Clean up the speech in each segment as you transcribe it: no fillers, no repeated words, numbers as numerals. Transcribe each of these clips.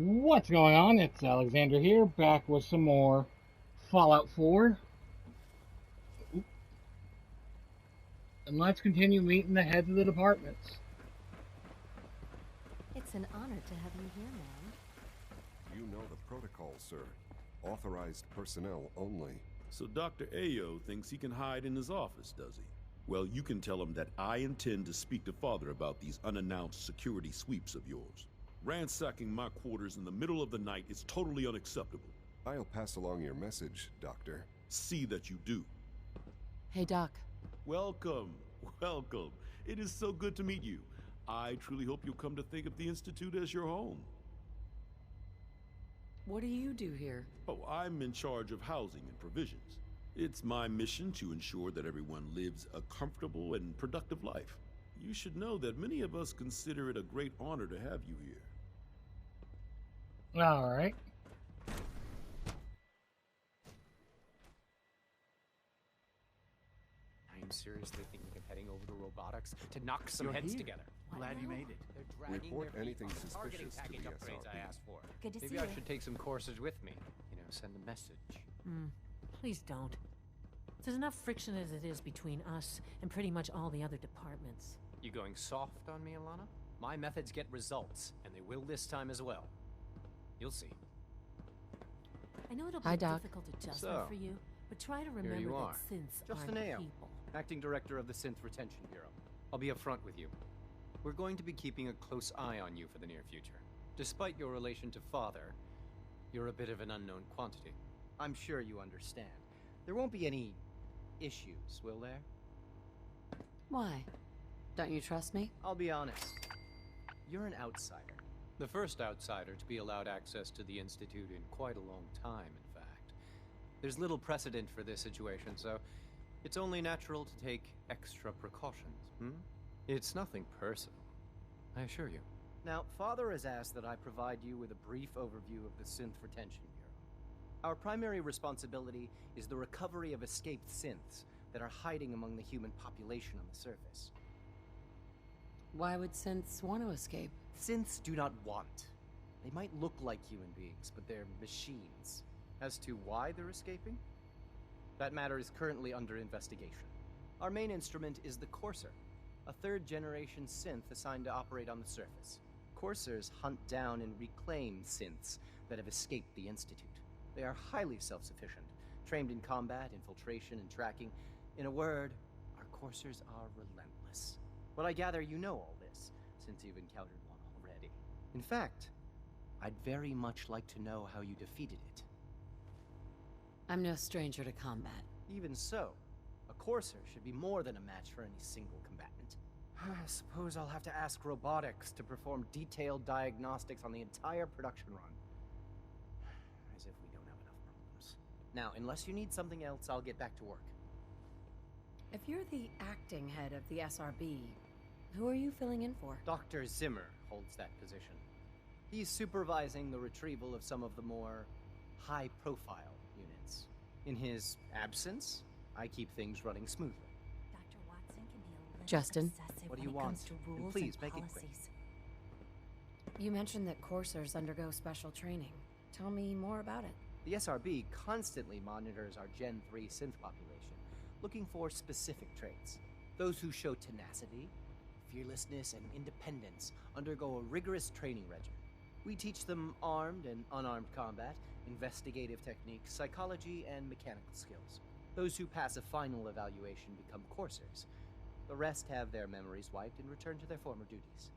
What's going on? It's Alexander here, back with some more Fallout 4. And let's continue meeting the heads of the departments. It's an honor to have you here, ma'am. You know the protocol, sir. Authorized personnel only. So Dr. Ayo thinks he can hide in his office, does he? Well, you can tell him that I intend to speak to Father about these unannounced security sweeps of yours. Ransacking my quarters in the middle of the night is totally unacceptable. I'll pass along your message, Doctor. See that you do. Hey, Doc. Welcome, welcome. It is so good to meet you. I truly hope you'll come to think of the Institute as your home. What do you do here? Oh, I'm in charge of housing and provisions. It's my mission to ensure that everyone lives a comfortable and productive life. You should know that many of us consider it a great honor to have you here. Alright. I'm seriously thinking of heading over to robotics to knock some heads together. Glad you made it. They're dragging Report their feet anything on the targeting suspicious to package the upgrades I SRB. asked for. Good to see Maybe I you. should take some courses with me. Send a message. Please don't. There's enough friction as it is between us and pretty much all the other departments. You going soft on me, Alana? My methods get results, and they will this time as well. You'll see. I know it'll be Hi, a Doc. difficult adjustment So, for you, but try to you remember are. that synths Justin aren't Ayo. people. Acting Director of the Synth Retention Bureau. I'll be upfront with you. We're going to be keeping a close eye on you for the near future. Despite your relation to Father, you're a bit of an unknown quantity. I'm sure you understand. There won't be any issues, will there? Why? Don't you trust me? I'll be honest. You're an outsider. The first outsider to be allowed access to the Institute in quite a long time, in fact. There's little precedent for this situation, so it's only natural to take extra precautions, It's nothing personal, I assure you. Now, Father has asked that I provide you with a brief overview of the Synth Retention Bureau. Our primary responsibility is the recovery of escaped synths that are hiding among the human population on the surface. Why would synths want to escape? Synths do not want. They might look like human beings, but they're machines. As to why they're escaping? That matter is currently under investigation. Our main instrument is the Courser, a third-generation synth assigned to operate on the surface. Coursers hunt down and reclaim synths that have escaped the Institute. They are highly self-sufficient, trained in combat, infiltration, and tracking. In a word, our Coursers are relentless. But I gather you know all this, since you've encountered one already. In fact, I'd very much like to know how you defeated it. I'm no stranger to combat. Even so, a Courser should be more than a match for any single combatant. I suppose I'll have to ask robotics to perform detailed diagnostics on the entire production run. As if we don't have enough problems. Now, unless you need something else, I'll get back to work. If you're the acting head of the SRB, who are you filling in for? Dr. Zimmer holds that position. He's supervising the retrieval of some of the more high-profile units. In his absence, I keep things running smoothly. Dr. Watson can be a little Justin? obsessive What do when you it comes want? to And rules please, and make it quick. policies. You mentioned that coursers undergo special training. Tell me more about it. The SRB constantly monitors our Gen 3 synth population, looking for specific traits. Those who show tenacity, fearlessness, and independence undergo a rigorous training regimen. We teach them armed and unarmed combat, investigative techniques, psychology, and mechanical skills. Those who pass a final evaluation become coursers. The rest have their memories wiped and return to their former duties.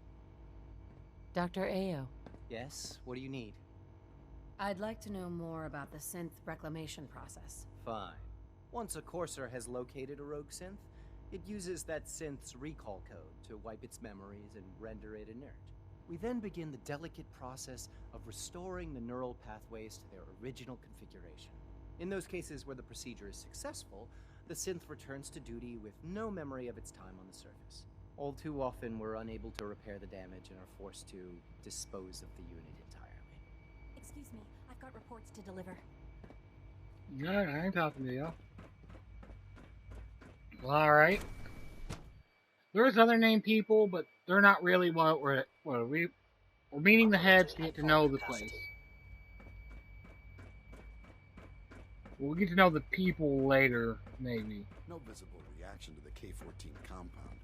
Dr. Ayo, Yes, what do you need? I'd like to know more about the synth reclamation process. Fine. Once a Courser has located a rogue synth, it uses that synth's recall code to wipe its memories and render it inert. We then begin the delicate process of restoring the neural pathways to their original configuration. In those cases where the procedure is successful, the synth returns to duty with no memory of its time on the surface. All too often, we're unable to repair the damage and are forced to dispose of the unit entirely. Excuse me, I've got reports to deliver. Yeah, I ain't talking to you. Well, alright. There's other named people, but they're not really what are we We're meeting the heads to get to know the place. We'll get to know the people later, maybe. No visible reaction to the K-14 compound.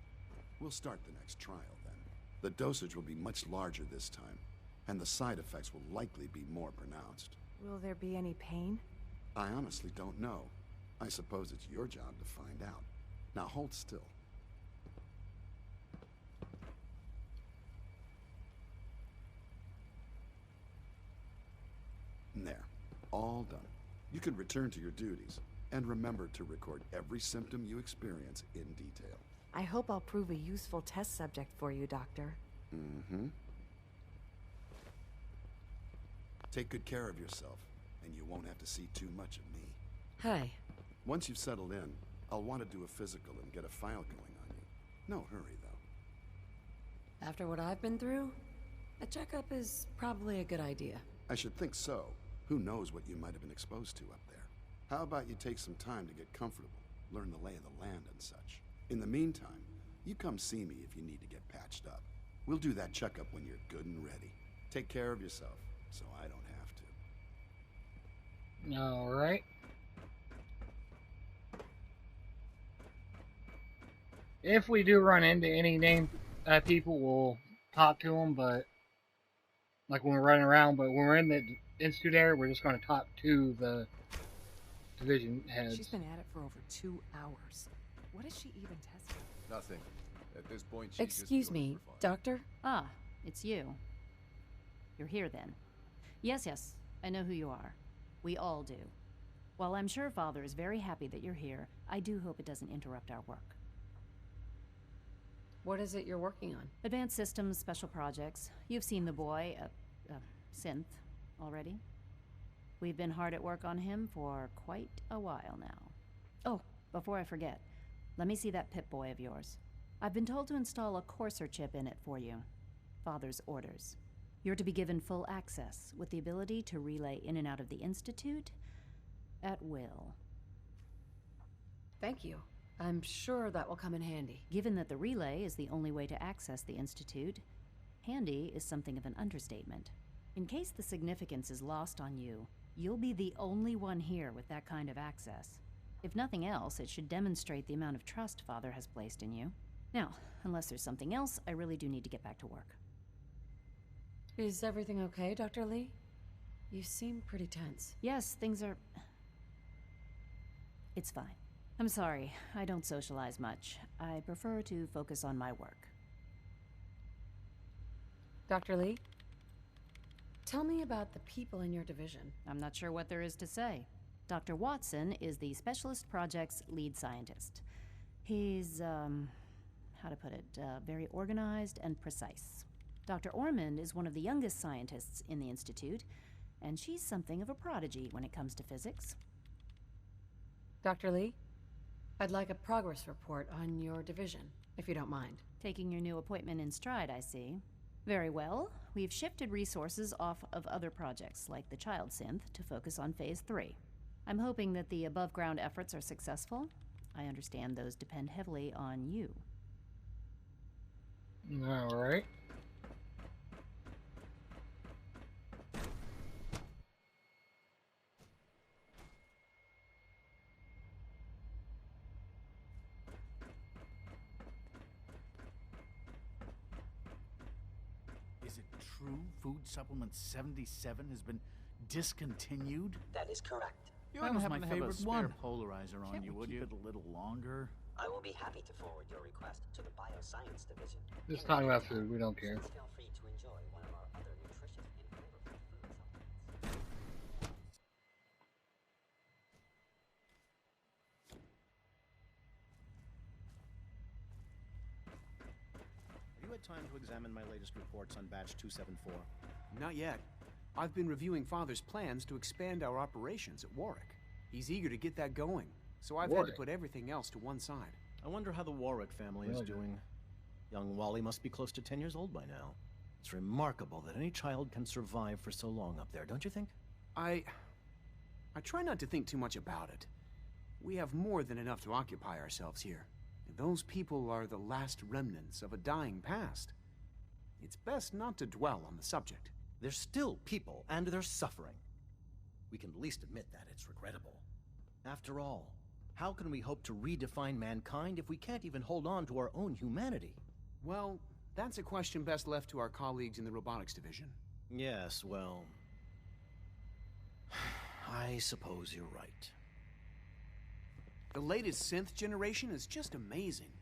We'll start the next trial then. The dosage will be much larger this time, and the side effects will likely be more pronounced. Will there be any pain? I honestly don't know. I suppose it's your job to find out. Now hold still. There. All done. You can return to your duties, and remember to record every symptom you experience in detail. I hope I'll prove a useful test subject for you, Doctor. Mm-hmm. Take good care of yourself, and you won't have to see too much of me. Hi. Once you've settled in, I'll want to do a physical and get a file going on you. No hurry, though. After what I've been through, a checkup is probably a good idea. I should think so. Who knows what you might have been exposed to up there? How about you take some time to get comfortable, learn the lay of the land and such. In the meantime, you come see me if you need to get patched up. We'll do that checkup when you're good and ready. Take care of yourself, so I don't have to. Alright. If we do run into any named people, we'll talk to them, but like when we're running around, but when we're in the Institute area, we're just going to talk to the division heads. She's been at it for over 2 hours. What is she even testing? Nothing. At this point, she's Excuse just me, doing it for fun. Doctor? Ah, it's you. You're here then. Yes, I know who you are. We all do. While I'm sure Father is very happy that you're here, I do hope it doesn't interrupt our work. What is it you're working on? Advanced Systems Special Projects. You've seen the boy, Synth, already. We've been hard at work on him for quite a while now. Oh, before I forget, let me see that Pip-Boy of yours. I've been told to install a Courser chip in it for you. Father's orders. You're to be given full access, with the ability to relay in and out of the Institute at will. Thank you. I'm sure that will come in handy. Given that the relay is the only way to access the Institute, handy is something of an understatement. In case the significance is lost on you, you'll be the only one here with that kind of access. If nothing else, it should demonstrate the amount of trust Father has placed in you. Now, unless there's something else, I really do need to get back to work. Is everything okay, Dr. Lee? You seem pretty tense. Yes, things are... It's fine. I'm sorry, I don't socialize much. I prefer to focus on my work. Dr. Lee? Tell me about the people in your division. I'm not sure what there is to say. Dr. Watson is the Specialist Project's lead scientist. He's, how to put it, very organized and precise. Dr. Ormond is one of the youngest scientists in the Institute, and she's something of a prodigy when it comes to physics. Dr. Lee? I'd like a progress report on your division, if you don't mind. Taking your new appointment in stride, I see. Very well. We've shifted resources off of other projects, like the Child Synth, to focus on Phase 3. I'm hoping that the above-ground efforts are successful. I understand those depend heavily on you. Alright. Is it true Food Supplement 77 has been discontinued? That is correct. That was my favorite one. Polarizer on you, would you? Keep it a little longer. I will be happy to forward your request to the Bioscience Division. Just talking about food, we don't care. Please feel free to enjoy one of our other nutritious and flavorful food supplements. Have you had time to examine my latest reports on Batch 274? Not yet. I've been reviewing Father's plans to expand our operations at Warwick. He's eager to get that going, so I've had to put everything else to one side. I wonder how the Warwick family is doing. Young Wally must be close to 10 years old by now. It's remarkable that any child can survive for so long up there, don't you think? I try not to think too much about it. We have more than enough to occupy ourselves here. And those people are the last remnants of a dying past. it's best not to dwell on the subject. They're still people, and they're suffering. We can at least admit that it's regrettable. After all, how can we hope to redefine mankind if we can't even hold on to our own humanity? Well, that's a question best left to our colleagues in the robotics division. Yes, well... I suppose you're right. The latest synth generation is just amazing.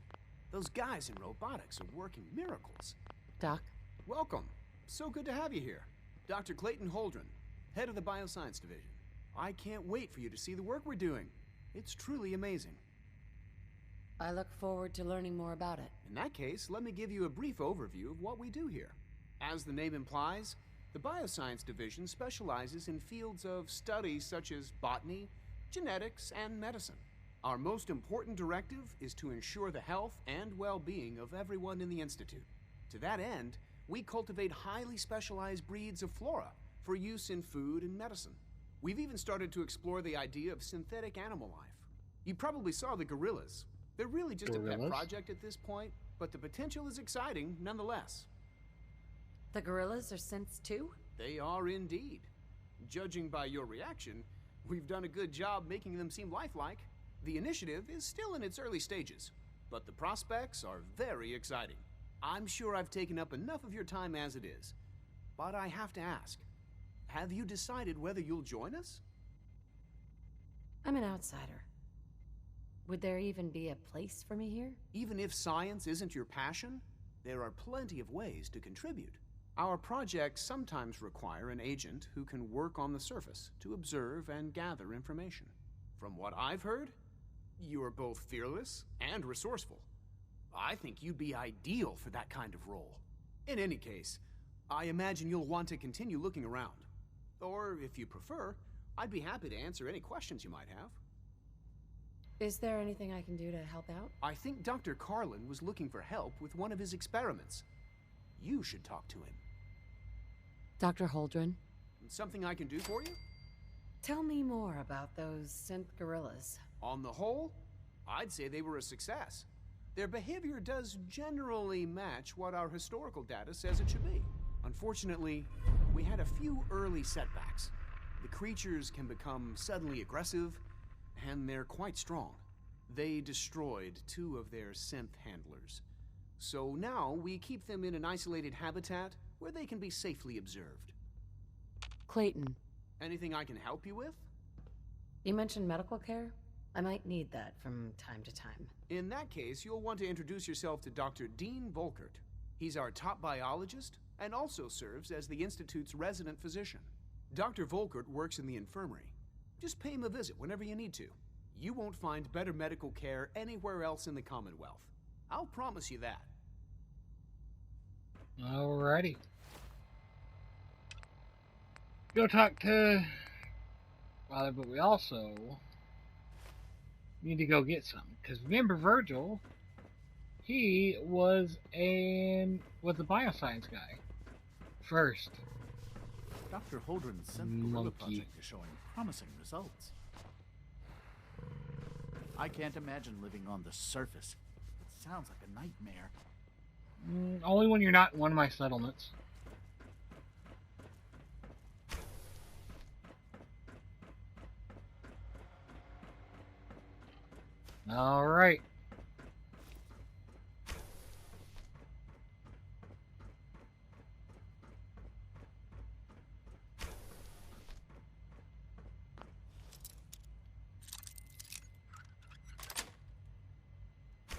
Those guys in robotics are working miracles. Doc? Welcome. So good to have you here. Dr. Clayton Holdren, head of the Bioscience Division. I can't wait for you to see the work we're doing. It's truly amazing. I look forward to learning more about it. In that case, let me give you a brief overview of what we do here. As the name implies, the Bioscience Division specializes in fields of study such as botany, genetics, and medicine. Our most important directive is to ensure the health and well-being of everyone in the Institute. To that end, we cultivate highly specialized breeds of flora for use in food and medicine. We've even started to explore the idea of synthetic animal life. You probably saw the gorillas. They're really just a pet project at this point, but the potential is exciting nonetheless. The gorillas are synths too? They are indeed. Judging by your reaction, we've done a good job making them seem lifelike. The initiative is still in its early stages, but the prospects are very exciting. I'm sure I've taken up enough of your time as it is, but I have to ask, have you decided whether you'll join us? I'm an outsider. Would there even be a place for me here? Even if science isn't your passion, there are plenty of ways to contribute. Our projects sometimes require an agent who can work on the surface to observe and gather information. From what I've heard, you are both fearless and resourceful. I think you'd be ideal for that kind of role. In any case, I imagine you'll want to continue looking around. Or, if you prefer, I'd be happy to answer any questions you might have. Is there anything I can do to help out? I think Dr. Carlin was looking for help with one of his experiments. You should talk to him. Dr. Holdren? Something I can do for you? Tell me more about those synth gorillas. On the whole, I'd say they were a success. Their behavior does generally match what our historical data says it should be. Unfortunately, we had a few early setbacks. The creatures can become suddenly aggressive, and they're quite strong. They destroyed 2 of their synth handlers. So now we keep them in an isolated habitat where they can be safely observed. Clayton. Anything I can help you with? You mentioned medical care? I might need that from time to time. In that case, you'll want to introduce yourself to Dr. Dean Volkert. He's our top biologist and also serves as the Institute's resident physician. Dr. Volkert works in the infirmary. Just pay him a visit whenever you need to. You won't find better medical care anywhere else in the Commonwealth. I'll promise you that. Alrighty. Go talk to Father, but we also need to go get some. Because remember Virgil, he was a bioscience guy first. Dr. Holdren's synth gorilla project is showing promising results. I can't imagine living on the surface. It sounds like a nightmare. Only when you're not in one of my settlements. Alright.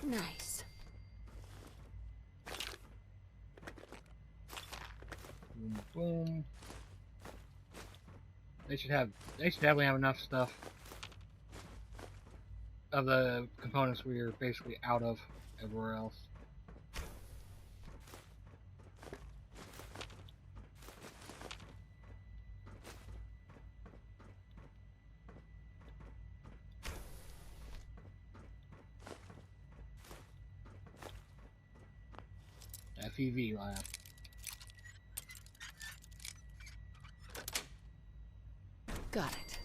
Nice. Boom, boom. They should definitely have enough stuff of the components we are basically out of everywhere else. FEV lab. Got it.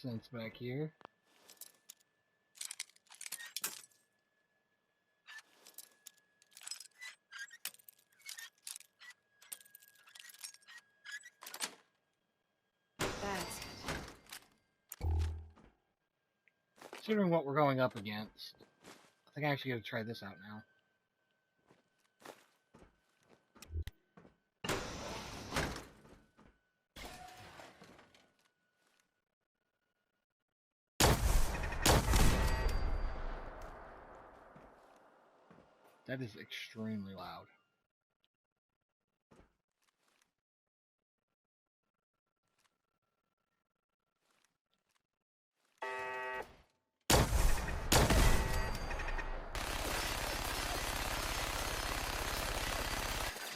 synths back here. That's it. Considering what we're going up against, I think I actually gotta try this out now. That is extremely loud.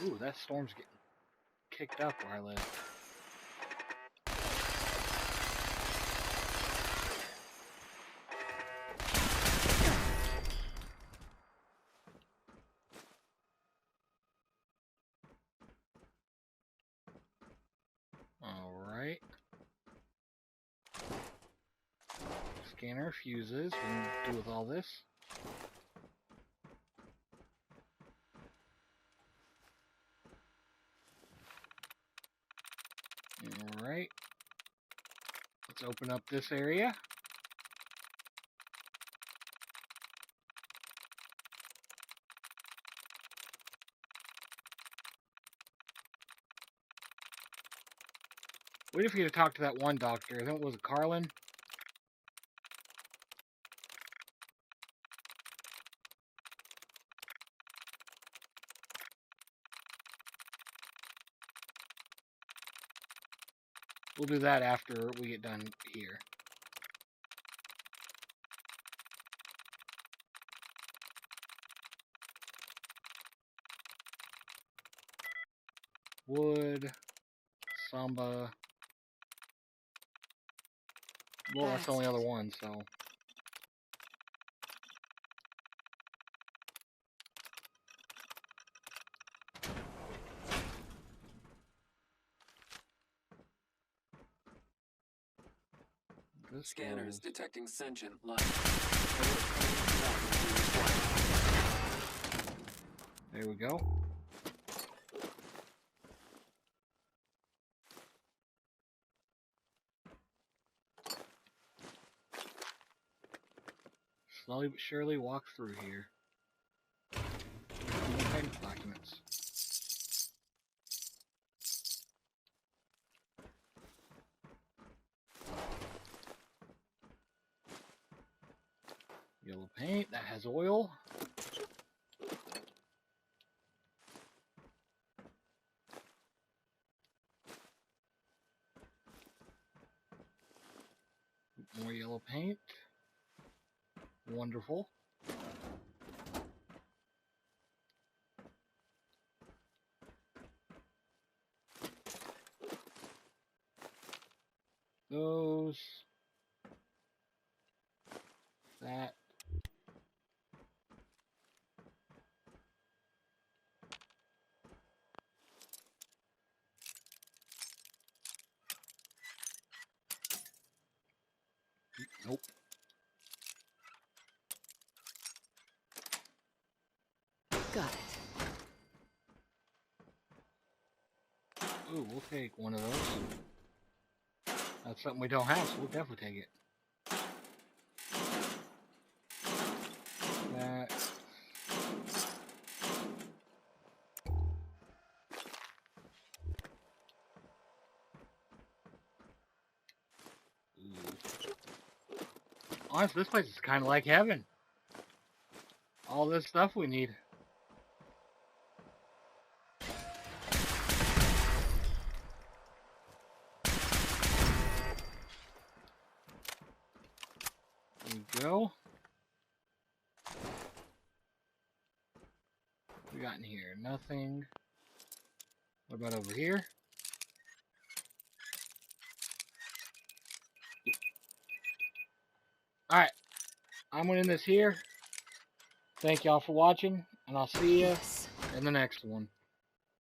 Ooh, that storm's getting kicked up where I live. Alright. Scanner fuses. We can do with all this. Alright. Let's open up this area. Wait if you get to talk to that one doctor. I think it was Carlin. We'll do that after we get done here. Wood, Samba. Well, that's the only other one, so. This Scanners goes. detecting sentient life. There we go. Slowly but surely walk through here. Patent documents. Yellow paint, that has oil. More yellow paint. Wonderful. Those. That. Nope. Got it. Ooh, we'll take one of those. That's something we don't have, so we'll definitely take it. That. Ooh. Honestly, this place is kind of like heaven. All this stuff we need. There we go. What we got in here? Nothing. What about over here? Alright. I'm going to end this here. Thank y'all for watching, and I'll see you in the next one.